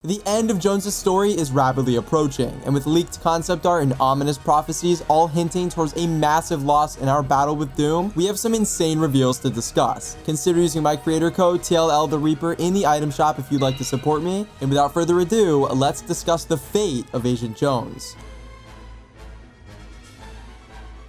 The end of Jones's story is rapidly approaching, and with leaked concept art and ominous prophecies all hinting towards a massive loss in our battle with Doom, we have some insane reveals to discuss. Consider using my creator code TLL the Reaper in the item shop if you'd like to support me, and without further ado, let's discuss the fate of Agent Jones.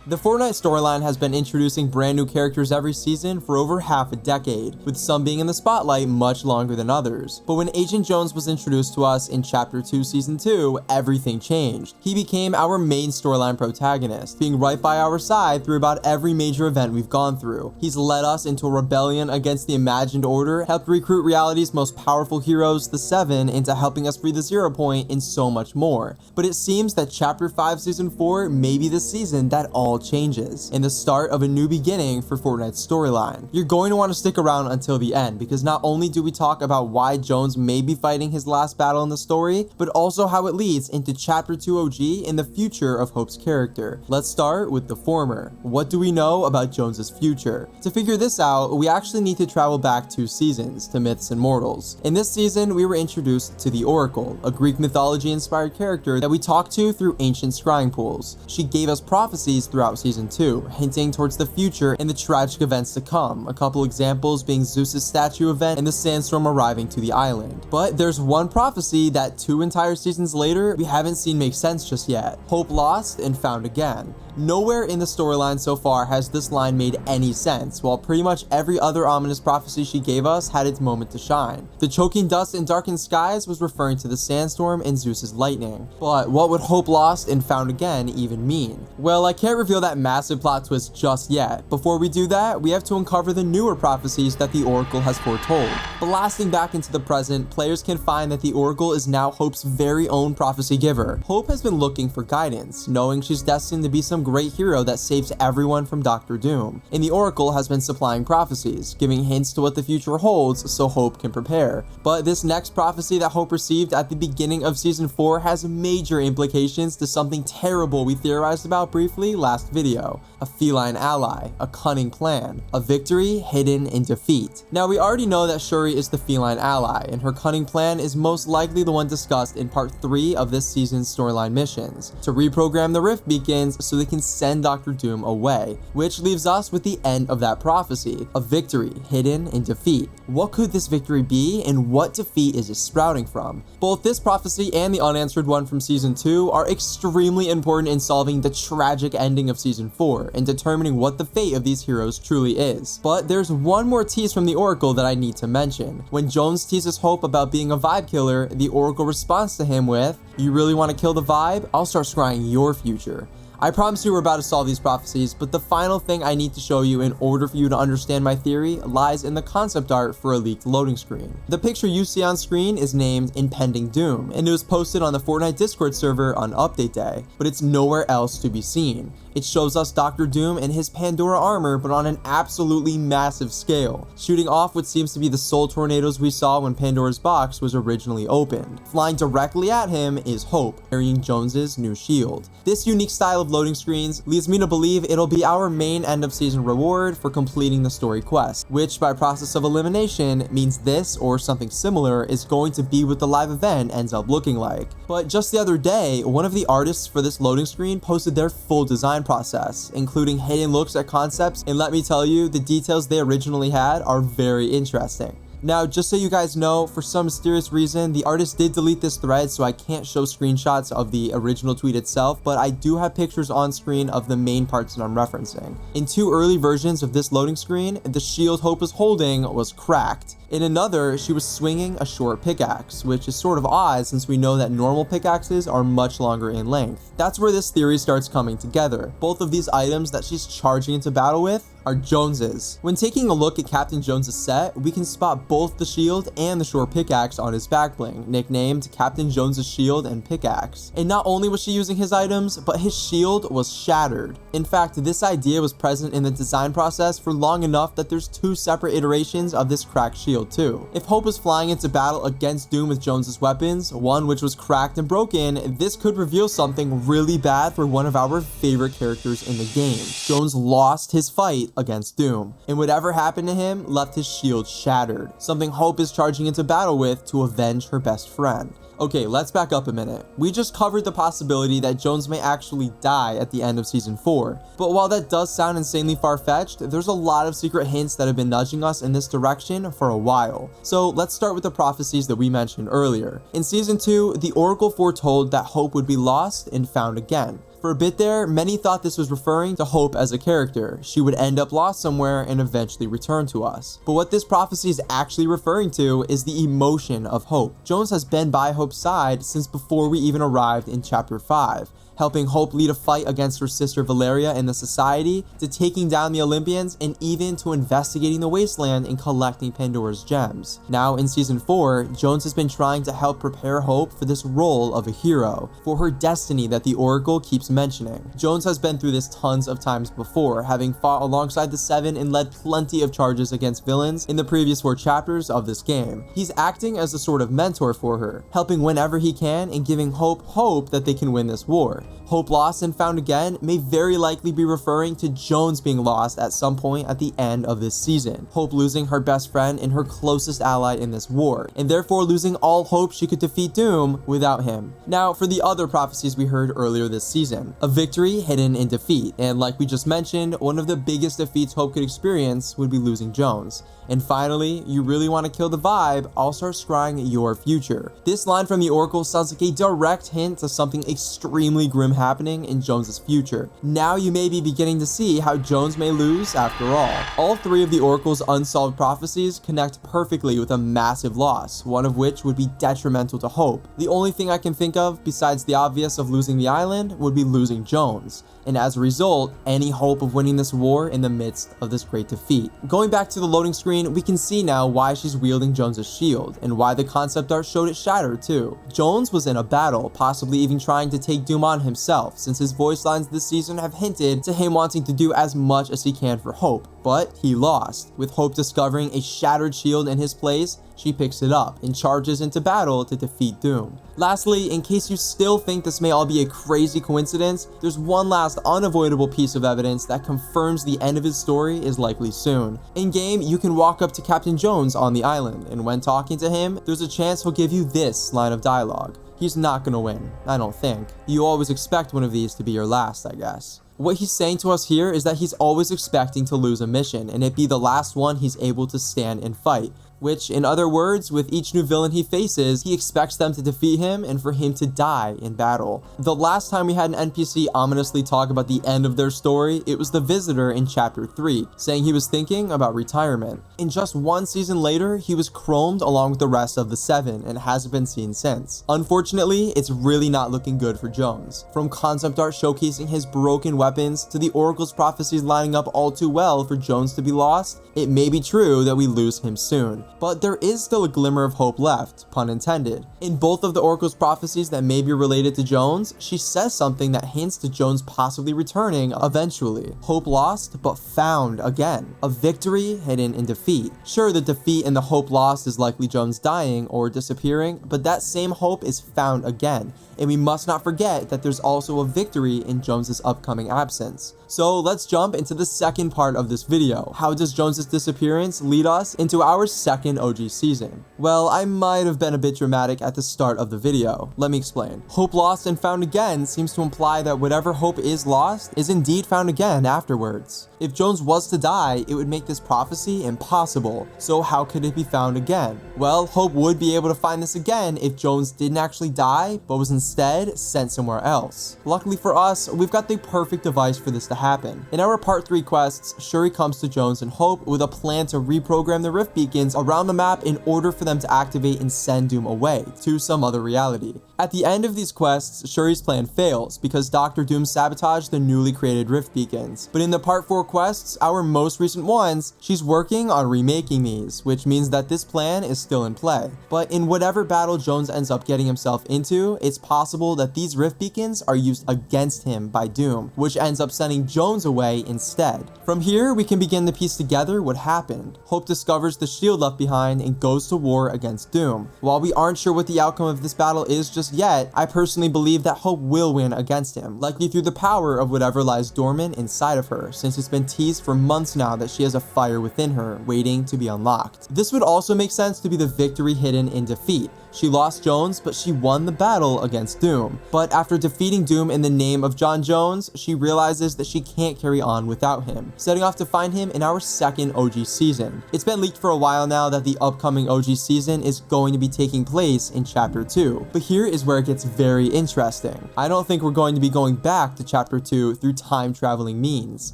The Fortnite storyline has been introducing brand new characters every season for over half a decade, with some being in the spotlight much longer than others. But when Agent Jones was introduced to us in Chapter 2 Season 2, everything changed. He became our main storyline protagonist, being right by our side through about every major event we've gone through. He's led us into a rebellion against the Imagined Order, helped recruit reality's most powerful heroes, the Seven, into helping us free the Zero Point, and so much more. But it seems that Chapter 5 Season 4 may be the season that all changes, and the start of a new beginning for Fortnite's storyline. You're going to want to stick around until the end, because not only do we talk about why Jones may be fighting his last battle in the story, but also how it leads into Chapter 2 OG and the future of Hope's character. Let's start with the former. What do we know about Jones's future? To figure this out, we actually need to travel back 2 seasons to Myths and Mortals. In this season, we were introduced to the Oracle, a Greek mythology-inspired character that we talked to through ancient scrying pools. She gave us prophecies throughout Season 2, hinting towards the future and the tragic events to come, a couple examples being Zeus's statue event and the sandstorm arriving to the island. But there's one prophecy that 2 entire seasons later we haven't seen make sense just yet. Hope lost and found again. Nowhere in the storyline so far has this line made any sense, while pretty much every other ominous prophecy she gave us had its moment to shine. The choking dust and darkened skies was referring to the sandstorm and Zeus's lightning. But what would Hope lost and found again even mean? Well, I can't reveal that massive plot twist just yet. Before we do that, we have to uncover the newer prophecies that the Oracle has foretold. Blasting back into the present, players can find that the Oracle is now Hope's very own prophecy giver. Hope has been looking for guidance, knowing she's destined to be some great hero that saves everyone from Dr. Doom, and the Oracle has been supplying prophecies, giving hints to what the future holds so Hope can prepare. But this next prophecy that Hope received at the beginning of Season 4 has major implications to something terrible we theorized about briefly last video: a feline ally, a cunning plan, a victory hidden in defeat. Now, we already know that Shuri is the feline ally, and her cunning plan is most likely the one discussed in part 3 of this season's storyline missions, to reprogram the Rift beacons so they can send Dr. Doom away, which leaves us with the end of that prophecy, a victory hidden in defeat. What could this victory be, and what defeat is it sprouting from? Both this prophecy and the unanswered one from Season 2 are extremely important in solving the tragic ending of Season 4 and determining what the fate of these heroes truly is. But there's one more tease from the Oracle that I need to mention. When Jones teases Hope about being a vibe killer, the Oracle responds to him with, "You really want to kill the vibe? I'll start scrying your future." I promise you we're about to solve these prophecies, but the final thing I need to show you in order for you to understand my theory lies in the concept art for a leaked loading screen. The picture you see on screen is named Impending Doom, and it was posted on the Fortnite Discord server on update day, but it's nowhere else to be seen. It shows us Dr. Doom in his Pandora armor, but on an absolutely massive scale, shooting off what seems to be the soul tornadoes we saw when Pandora's box was originally opened. Flying directly at him is Hope, carrying Jones's new shield. This unique style of loading screens leads me to believe it'll be our main end of season reward for completing the story quest, which by process of elimination means this or something similar is going to be what the live event ends up looking like. But just the other day, one of the artists for this loading screen posted their full design process, including hidden looks at concepts, and let me tell you, the details they originally had are very interesting. Now, just so you guys know, for some mysterious reason, the artist did delete this thread, so I can't show screenshots of the original tweet itself, but I do have pictures on screen of the main parts that I'm referencing. In 2 early versions of this loading screen, the shield Hope was holding was cracked. In another, she was swinging a short pickaxe, which is sort of odd since we know that normal pickaxes are much longer in length. That's where this theory starts coming together. Both of these items that she's charging into battle with are Jones's. When taking a look at Captain Jones's set, we can spot both the shield and the short pickaxe on his back bling, nicknamed Captain Jones's Shield and Pickaxe. And not only was she using his items, but his shield was shattered. In fact, this idea was present in the design process for long enough that there's 2 separate iterations of this cracked shield shield too. If Hope was flying into battle against Doom with Jones's weapons, one which was cracked and broken, this could reveal something really bad for one of our favorite characters in the game. Jones lost his fight against Doom, and whatever happened to him left his shield shattered, something Hope is charging into battle with to avenge her best friend. Okay, let's back up a minute. We just covered the possibility that Jones may actually die at the end of Season 4, but while that does sound insanely far-fetched, there's a lot of secret hints that have been nudging us in this direction for a while. So let's start with the prophecies that we mentioned earlier. In Season 2, the Oracle foretold that Hope would be lost and found again. For a bit there, many thought this was referring to Hope as a character. She would end up lost somewhere and eventually return to us. But what this prophecy is actually referring to is the emotion of Hope. Jones has been by Hope's side since before we even arrived in Chapter 5. Helping Hope lead a fight against her sister Valeria in the Society, to taking down the Olympians, and even to investigating the Wasteland and collecting Pandora's gems. Now in Season 4, Jones has been trying to help prepare Hope for this role of a hero, for her destiny that the Oracle keeps mentioning. Jones has been through this tons of times before, having fought alongside the Seven and led plenty of charges against villains in the previous 4 chapters of this game. He's acting as a sort of mentor for her, helping whenever he can and giving hope that they can win this war. Hope lost and found again may very likely be referring to Jones being lost at some point at the end of this season. Hope losing her best friend and her closest ally in this war, and therefore losing all hope she could defeat Doom without him. Now for the other prophecies we heard earlier this season. A victory hidden in defeat, and like we just mentioned, one of the biggest defeats Hope could experience would be losing Jones. And finally, you really want to kill the vibe, I'll start scrying your future. This line from the Oracle sounds like a direct hint to something extremely grim happening in Jones's future. Now you may be beginning to see how Jones may lose after all. All 3 of the Oracle's unsolved prophecies connect perfectly with a massive loss, one of which would be detrimental to Hope. The only thing I can think of, besides the obvious of losing the island, would be losing Jones, and as a result, any hope of winning this war in the midst of this great defeat. Going back to the loading screen, we can see now why she's wielding Jones's shield, and why the concept art showed it shattered too. Jones was in a battle, possibly even trying to take Doom on himself, since his voice lines this season have hinted to him wanting to do as much as he can for Hope, but he lost. With Hope discovering a shattered shield in his place, she picks it up and charges into battle to defeat Doom. Lastly, in case you still think this may all be a crazy coincidence, there's one last unavoidable piece of evidence that confirms the end of his story is likely soon. In-game, you can walk up to Captain Jones on the island, and when talking to him, there's a chance he'll give you this line of dialogue. He's not gonna win, I don't think. You always expect one of these to be your last, I guess. What he's saying to us here is that he's always expecting to lose a mission, and it be the last one he's able to stand and fight. Which, in other words, with each new villain he faces, he expects them to defeat him and for him to die in battle. The last time we had an NPC ominously talk about the end of their story, it was the Visitor in Chapter 3, saying he was thinking about retirement. And just 1 season later, he was chromed along with the rest of the 7 and hasn't been seen since. Unfortunately, it's really not looking good for Jones. From concept art showcasing his broken weapons to the Oracle's prophecies lining up all too well for Jones to be lost, it may be true that we lose him soon. But there is still a glimmer of hope left, pun intended. In both of the Oracle's prophecies that may be related to Jones, she says something that hints to Jones possibly returning eventually. Hope lost, but found again. A victory hidden in defeat. Sure, the defeat and the hope lost is likely Jones dying or disappearing, but that same hope is found again. And we must not forget that there's also a victory in Jones's upcoming absence. So let's jump into the second part of this video. How does Jones's disappearance lead us into our second OG season? Well, I might have been a bit dramatic at the start of the video. Let me explain. Hope lost and found again seems to imply that whatever hope is lost is indeed found again afterwards. If Jones was to die, it would make this prophecy impossible. So how could it be found again? Well, Hope would be able to find this again if Jones didn't actually die, but was instead sent somewhere else. Luckily for us, we've got the perfect device for this to happen. In our Part 3 quests, Shuri comes to Jones and Hope with a plan to reprogram the rift beacons around the map in order for them to activate and send Doom away to some other reality. At the end of these quests, Shuri's plan fails because Dr. Doom sabotaged the newly created rift beacons. But in the part 4 quests, our most recent ones, she's working on remaking these, which means that this plan is still in play. But in whatever battle Jones ends up getting himself into, it's possible that these rift beacons are used against him by Doom, which ends up sending Jones away instead. From here, we can begin to piece together what happened. Hope discovers the shield left behind and goes to war against Doom. While we aren't sure what the outcome of this battle is just yet, I personally believe that Hope will win against him, likely through the power of whatever lies dormant inside of her, since it's been teased for months now that she has a fire within her, waiting to be unlocked. This would also make sense to be the victory hidden in defeat. She lost Jones, but she won the battle against Doom. But after defeating Doom in the name of John Jones, she realizes that she can't carry on without him, setting off to find him in our second OG season. It's been leaked for a while now that the upcoming OG season is going to be taking place in Chapter 2. But here is where it gets very interesting. I don't think we're going to be going back to Chapter 2 through time-traveling means.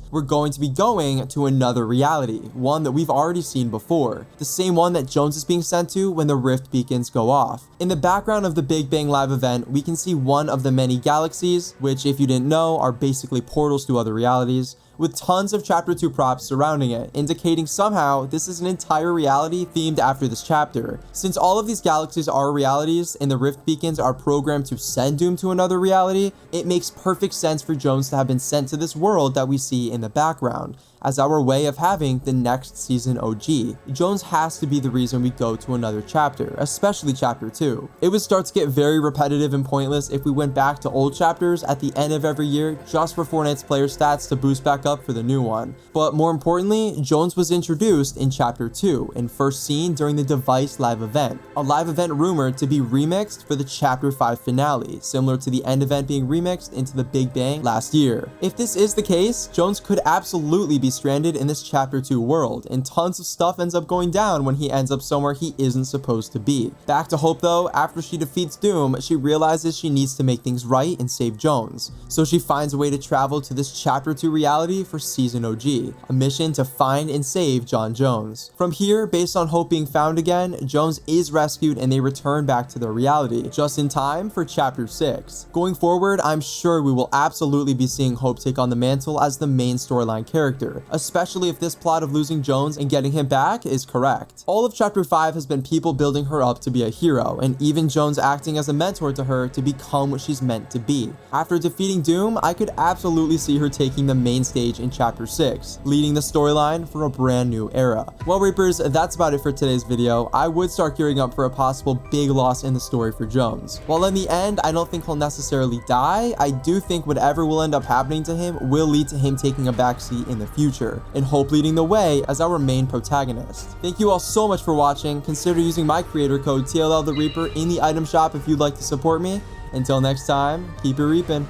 We're going to be going to another reality, one that we've already seen before. The same one that Jones is being sent to when the rift beacons go off. In the background of the Big Bang Live event, we can see one of the many galaxies, which if you didn't know, are basically portals to other realities, with tons of Chapter 2 props surrounding it, indicating somehow this is an entire reality themed after this chapter. Since all of these galaxies are realities and the rift beacons are programmed to send Doom to another reality, it makes perfect sense for Jones to have been sent to this world that we see in the background, as our way of having the next season OG. Jones has to be the reason we go to another chapter, especially Chapter 2. It would start to get very repetitive and pointless if we went back to old chapters at the end of every year just for Fortnite's player stats to boost back up for the new one. But more importantly, Jones was introduced in Chapter 2 and first seen during the Device live event, a live event rumored to be remixed for the Chapter 5 finale, similar to the end event being remixed into the Big Bang last year. If this is the case, Jones could absolutely be stranded in this Chapter 2 world, and tons of stuff ends up going down when he ends up somewhere he isn't supposed to be. Back to Hope though, after she defeats Doom, she realizes she needs to make things right and save Jones. So she finds a way to travel to this Chapter 2 reality for Season OG, a mission to find and save John Jones. From here, based on Hope being found again, Jones is rescued and they return back to their reality, just in time for Chapter 6. Going forward, I'm sure we will absolutely be seeing Hope take on the mantle as the main storyline character, especially if this plot of losing Jones and getting him back is correct. All of Chapter 5 has been people building her up to be a hero, and even Jones acting as a mentor to her to become what she's meant to be. After defeating Doom, I could absolutely see her taking the main stage in Chapter 6, leading the storyline for a brand new era. Well, Reapers, that's about it for today's video. I would start gearing up for a possible big loss in the story for Jones. While in the end, I don't think he'll necessarily die, I do think whatever will end up happening to him will lead to him taking a backseat in the future, and Hope leading the way as our main protagonist. Thank you all so much for watching. Consider using my creator code TLL the Reaper in the item shop if you'd like to support me. Until next time, keep it reaping.